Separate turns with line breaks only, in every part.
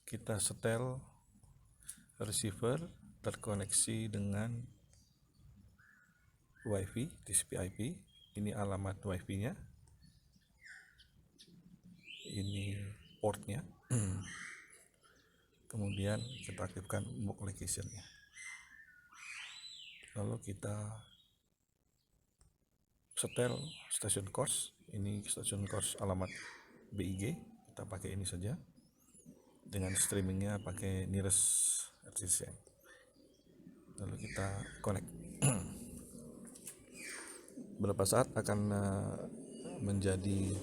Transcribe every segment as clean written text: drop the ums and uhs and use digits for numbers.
kita setel receiver terkoneksi dengan WiFi TCP/IP. Ini alamat WiFi-nya, ini portnya. Kemudian kita aktifkan MOOC location-nya. Lalu kita setel stasiun course. Ini stasiun course alamat BIG. Kita pakai ini saja. Dengan streamingnya pakai nearest RTCM. Lalu kita connect. Berapa saat akan menjadi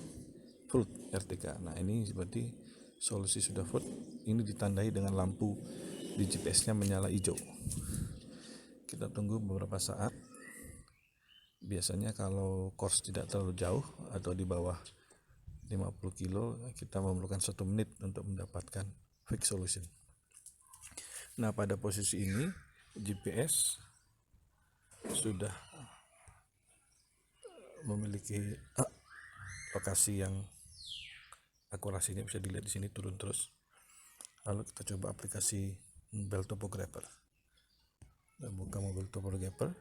full RTK. Nah, ini seperti solusi sudah full. Ini ditandai dengan lampu di GPS-nya menyala hijau. Kita tunggu beberapa saat. Biasanya kalau course tidak terlalu jauh atau di bawah 50 kilo, kita memerlukan 1 menit untuk mendapatkan fix solution. Nah, pada posisi ini GPS sudah memiliki lokasi yang akurasinya bisa dilihat di sini turun terus. Lalu kita coba aplikasi Mobile Topographer. Kita buka Mobile Topographer.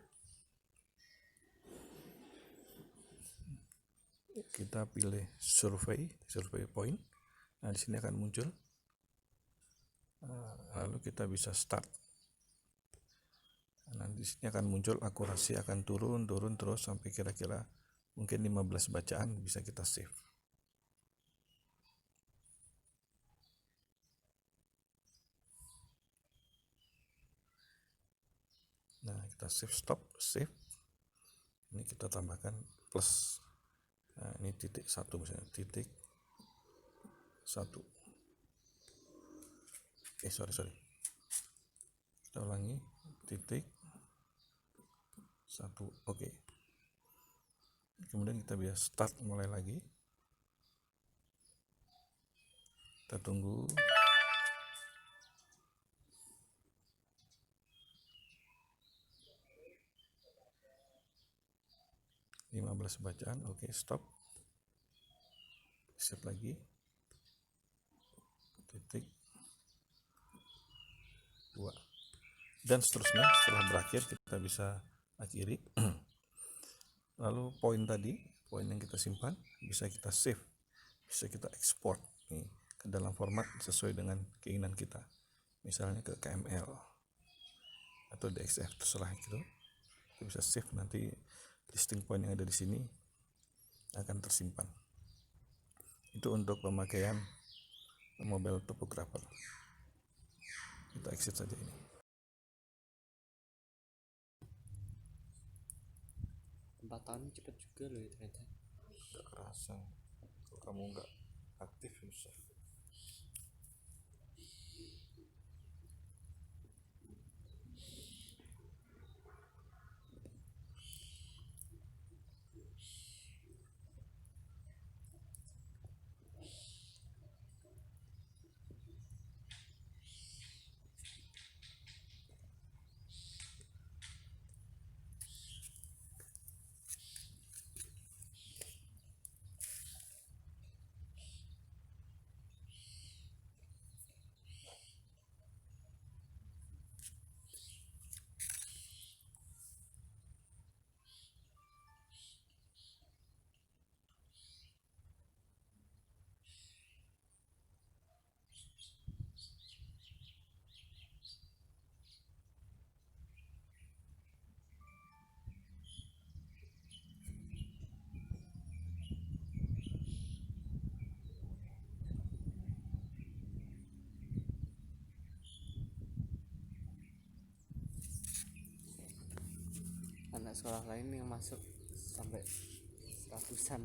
Kita pilih survey point. Nah, di sini akan muncul. Lalu kita bisa start. Nah, di sini akan muncul akurasi akan turun terus sampai kira-kira mungkin 15 bacaan bisa kita save. Nah, kita save. Ini kita tambahkan plus. Nah, ini titik 1 misalnya, titik 1. Sorry. Kita ulangi, titik 1. Oke. Kemudian kita bisa start mulai lagi. Kita tunggu. (15 bacaan). Oke, stop. Save lagi. Titik 2. Dan seterusnya. Setelah berakhir kita bisa akhiri. Lalu poin yang kita simpan bisa kita save, bisa kita ekspor nih ke dalam format sesuai dengan keinginan kita, misalnya ke KML atau DXF, terserah gitu. Kita bisa save, nanti listing point yang ada di sini akan tersimpan. Itu untuk pemakaian Mobile Topographer. Kita exit saja ini.
Tahun cepet juga loh ya ternyata.
Gak kerasa kalau kamu nggak aktif susah.
Anak sekolah lain yang masuk sampai 100-an.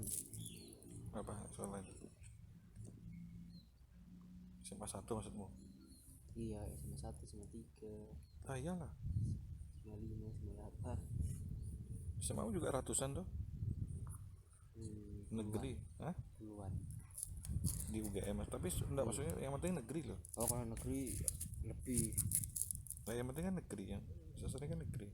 Apa soal lain? SMA 1 maksudmu?
Iya, SMA 1, SMA 3,
Iyalah,
SMA 5, SMA 8.
SMA juga ratusan tuh. Negeri,
Puluhan.
di UGM, tapi enggak, maksudnya yang penting negeri loh.
Oh, kalau negeri lebih.
Nah, yang penting kan negeri, yang sasarannya kan negeri.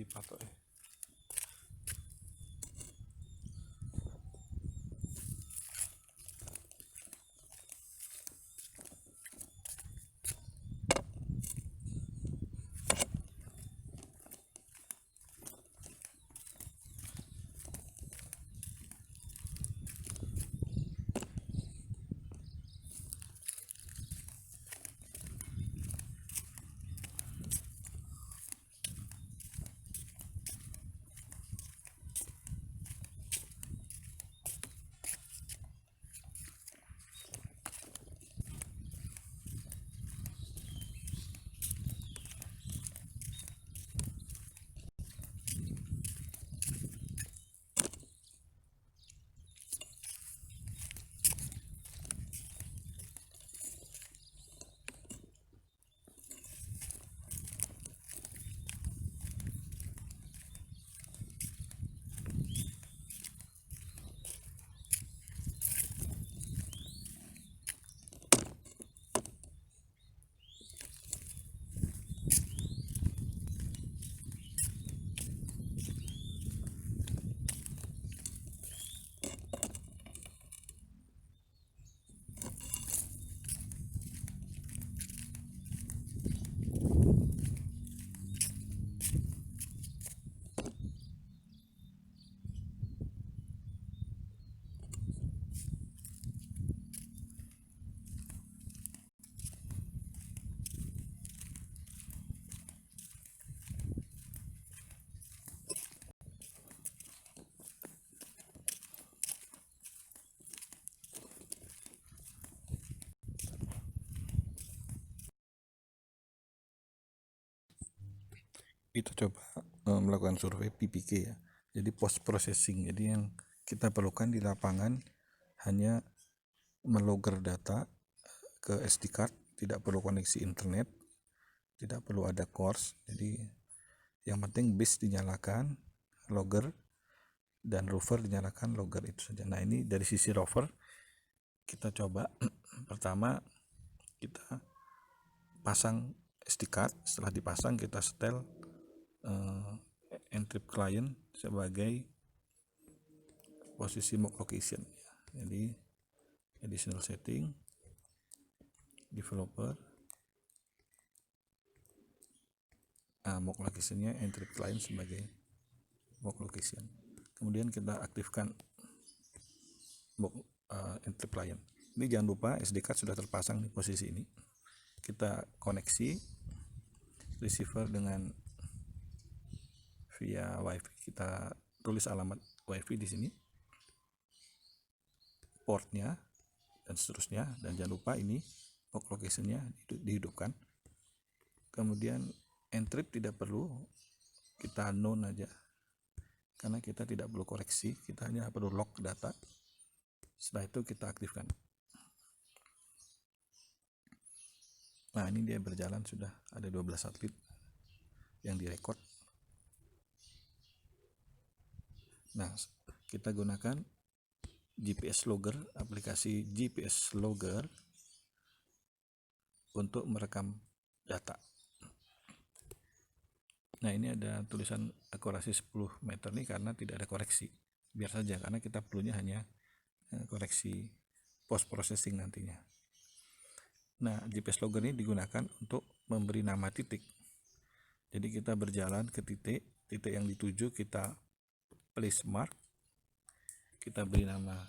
dipatok ya. Kita coba melakukan survei PPK ya. Jadi post processing. Jadi yang kita perlukan di lapangan hanya melogger data ke SD card, tidak perlu koneksi internet, tidak perlu ada course. Jadi yang penting base dinyalakan, logger dan rover dinyalakan, logger, itu saja. Nah, ini dari sisi rover kita coba pertama kita pasang SD card. Setelah dipasang kita setel encrypt client sebagai posisi mock location. Jadi additional setting, developer, mock locationnya encrypt client sebagai mock location. Kemudian kita aktifkan mock encrypt client. Ini jangan lupa SD card sudah terpasang di posisi ini. Kita koneksi receiver dengan via WiFi. Kita tulis alamat WiFi di sini, portnya dan seterusnya, dan jangan lupa ini mock locationnya dihidupkan. Kemudian encrypt tidak perlu, kita none aja karena kita tidak perlu koreksi, kita hanya perlu log data. Setelah itu kita aktifkan. Nah, ini dia berjalan, sudah ada 12 satelit yang direkod. Nah, kita gunakan GPS Logger, aplikasi GPS Logger untuk merekam data. Nah, ini ada tulisan akurasi 10 meter nih karena tidak ada koreksi. Biar saja, karena kita perlunya hanya koreksi post processing nantinya. Nah, GPS Logger ini digunakan untuk memberi nama titik. Jadi kita berjalan ke titik yang dituju, kita place mark, kita beri nama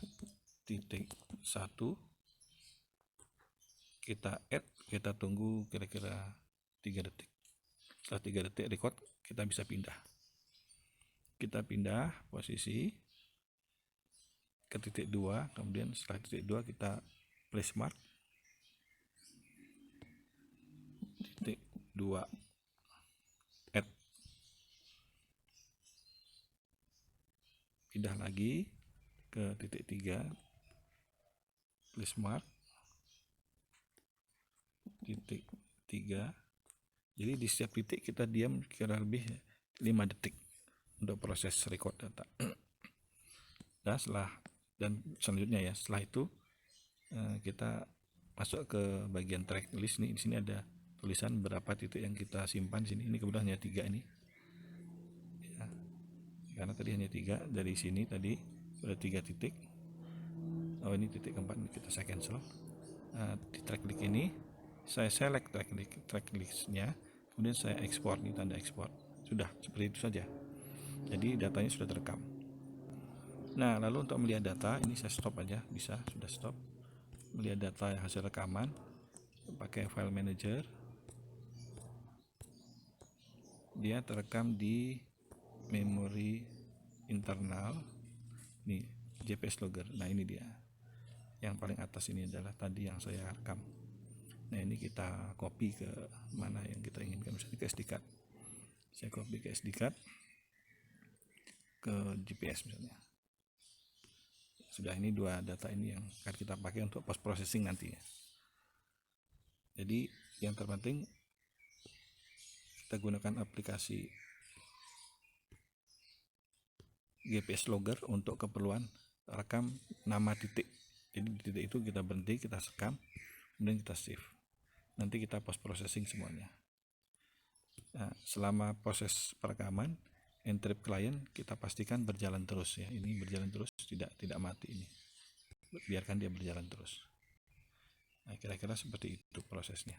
titik 1, kita add, kita tunggu kira-kira 3 detik. Setelah 3 detik record, kita bisa pindah. Kita pindah posisi ke titik 2, kemudian setelah titik 2 kita place mark, titik 2 add, pindah lagi ke titik 3, place mark, titik 3. Jadi di setiap titik kita diam kira lebih 5 detik untuk proses record data. Dan selanjutnya ya, setelah itu kita masuk ke bagian track list nih. Di sini ada tulisan berapa titik yang kita simpan di sini. Ini kebetulan hanya 3 ini. karena tadi hanya 3. Dari sini tadi ada 3 titik. Oh, ini titik keempat, ini saya cancel. Di track list ini saya select track listnya, kemudian saya ekspor, ini tanda ekspor. Sudah, seperti itu saja. Jadi datanya sudah terekam. Nah, lalu untuk melihat data ini saya stop aja, bisa, sudah stop. Melihat data hasil rekaman pakai file manager, dia terekam di memori internal nih, JPS Logger. Nah, ini dia yang paling atas, ini adalah tadi yang saya rekam. Nah, ini kita copy ke mana yang kita inginkan, misalnya ke SD card. Saya copy ke SD card, ke GPS misalnya. Sudah, ini 2 data ini yang akan kita pakai untuk post processing nanti ya. Jadi yang terpenting kita gunakan aplikasi GPS Logger untuk keperluan rekam nama titik. Jadi di titik itu kita berhenti, kita sekam, kemudian kita save. Nanti kita post processing semuanya. Nah, selama proses perekaman, Entrep klien kita pastikan berjalan terus ya. Ini berjalan terus, tidak mati ini. Biarkan dia berjalan terus. Nah, kira-kira seperti itu prosesnya.